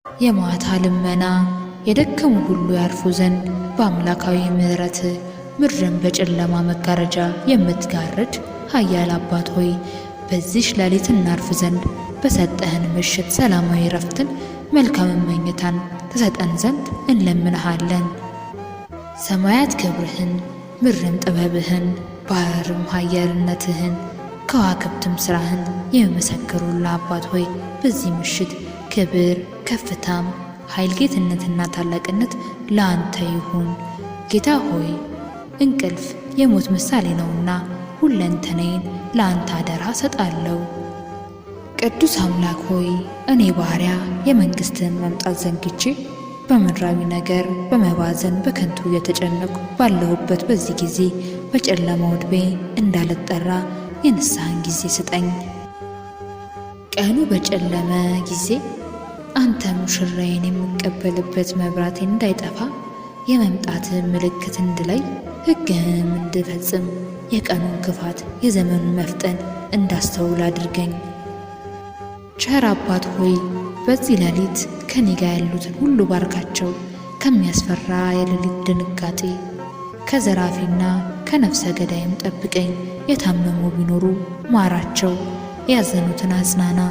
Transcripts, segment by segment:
የማታ ልመና የደከሙ ሁሉ ያርፉ ዘንድ በአምላካዊ ምሕረት ምድርን በጨለማ መጋረጃ የምትጋርድ ኃያል አባት ሆይ በዚህ ሌሊት እናርፍ ዘንድ በሰጠህን ምሽት ሰላማዊ ረፍትን መልካም መኝታን ተሰጠን ዘንድ እንለምንሃለን። ሰማያት ክብርህን ምድርም ጥበብህን ባህርም ኃያልነትህን ከዋክብትም ሥራህን የሚመሰክሩልህ አባት ሆይ በዚህ ምሽት ክብር ከፍታም ኃይል ጌትነትና ታላቅነት ለአንተ ይሁን። ጌታ ሆይ እንቅልፍ የሞት ምሳሌ ነውና ሁለንተናዬን ለአንተ አደራ ሰጣለሁ። ቅዱስ አምላክ ሆይ እኔ ባሪያ የመንግሥትህን መምጣት ዘንግቼ በምድራዊ ነገር በመባዘን በከንቱ እየተጨነቁ ባለሁበት በዚህ ጊዜ በጨለማው ዕድሜ እንዳልጠራ የንስሐን ጊዜ ስጠኝ። ቀኑ በጨለመ ጊዜ አንተ ሙሽራዬን የምቀበልበት መብራቴን እንዳይጠፋ የመምጣትህን ምልክት እንድላይ ሕግህንም እንድፈጽም የቀኑን ክፋት የዘመኑን መፍጠን እንዳስተውል አድርገኝ። ቸር አባት ሆይ በዚህ ሌሊት ከኔ ጋር ያሉትን ሁሉ ባርካቸው። ከሚያስፈራ የሌሊት ድንጋጤ ከዘራፊና ከነፍሰ ገዳይም ጠብቀኝ። የታመሙ ቢኖሩ ማራቸው፣ ያዘኑትን አጽናና፣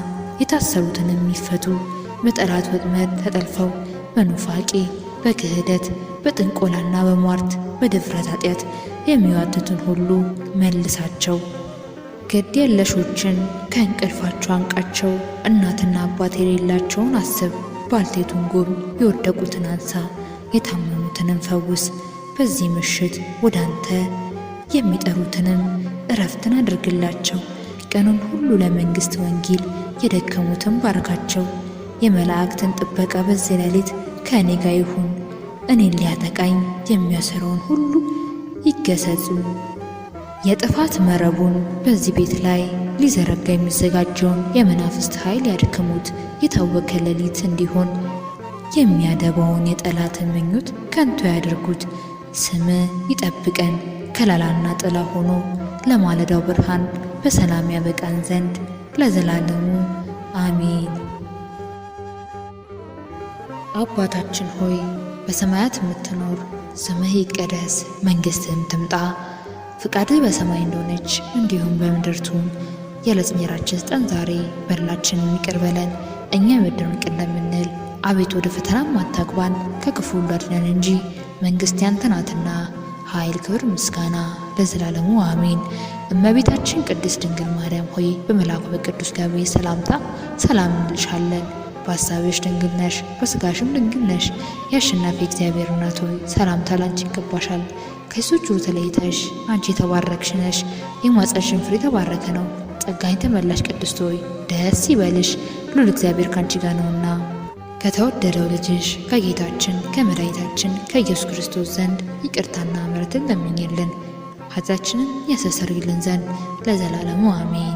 የታሰሩትንም ይፈቱ። በጠላት ወጥመድ ተጠልፈው በኑፋቄ በክህደት በጥንቆላና በሟርት በድፍረት ኃጢአት የሚዋትቱን ሁሉ መልሳቸው። ግድ የለሾችን ከእንቅልፋቸው አንቃቸው። እናትና አባት የሌላቸውን አስብ። ባልቴቱን ጎብኝ፣ የወደቁትን አንሳ፣ የታመሙትንም ፈውስ። በዚህ ምሽት ወደ አንተ የሚጠሩትንም እረፍትን አድርግላቸው። ቀኑን ሁሉ ለመንግሥት ወንጌል የደከሙትን ባርካቸው። የመላእክትን ጥበቃ በዚህ ሌሊት ከእኔ ጋር ይሁን። እኔን ሊያጠቃኝ የሚያሰረውን ሁሉ ይገሰጹ። የጥፋት መረቡን በዚህ ቤት ላይ ሊዘረጋ የሚዘጋጀውን የመናፍስት ኃይል ያድክሙት። የታወከ ሌሊት እንዲሆን የሚያደባውን የጠላትን ምኞት ከንቱ ያድርጉት። ስም ይጠብቀን ከለላና ጥላ ሆኖ ለማለዳው ብርሃን በሰላም ያበቃን ዘንድ ለዘላለሙ አሜን። አባታችን ሆይ በሰማያት የምትኖር ስምህ ይቀደስ፣ መንግሥትህም ትምጣ፣ ፍቃድህ በሰማይ እንደሆነች እንዲሁም በምድር ትሁን። የዕለት እንጀራችንን ስጠን ዛሬ፣ በደላችንን ይቅር በለን እኛ የበደሉንን ይቅር እንደምንል፣ አቤቱ ወደ ፈተናም አታግባን ከክፉ ሁሉ አድነን እንጂ መንግሥት ያንተ ናትና ኃይል፣ ክብር፣ ምስጋና ለዘላለሙ አሜን። እመቤታችን ቅድስት ድንግል ማርያም ሆይ በመልአኩ በቅዱስ ገብርኤል ሰላምታ ሰላም እንልሻለን። በሐሳብሽ ድንግል ነሽ፣ በሥጋሽም ድንግል ነሽ። የአሸናፊ እግዚአብሔር እናት ሆይ ሰላምታ ላንቺ ይገባሻል። ከሴቶች ሁሉ ተለይተሽ አንቺ የተባረክሽ ነሽ፣ የማኅፀንሽም ፍሬ የተባረከ ነው። ጸጋን የተመላሽ ቅድስት ሆይ ደስ ይበልሽ፣ ልዑል እግዚአብሔር ካንቺ ጋር ነውና ከተወደደው ልጅሽ ከጌታችን ከመድኃኒታችን ከኢየሱስ ክርስቶስ ዘንድ ይቅርታና ምሕረትን ለምኝልን ኃጢአታችንን ያስተሰርይልን ዘንድ ለዘላለሙ አሜን።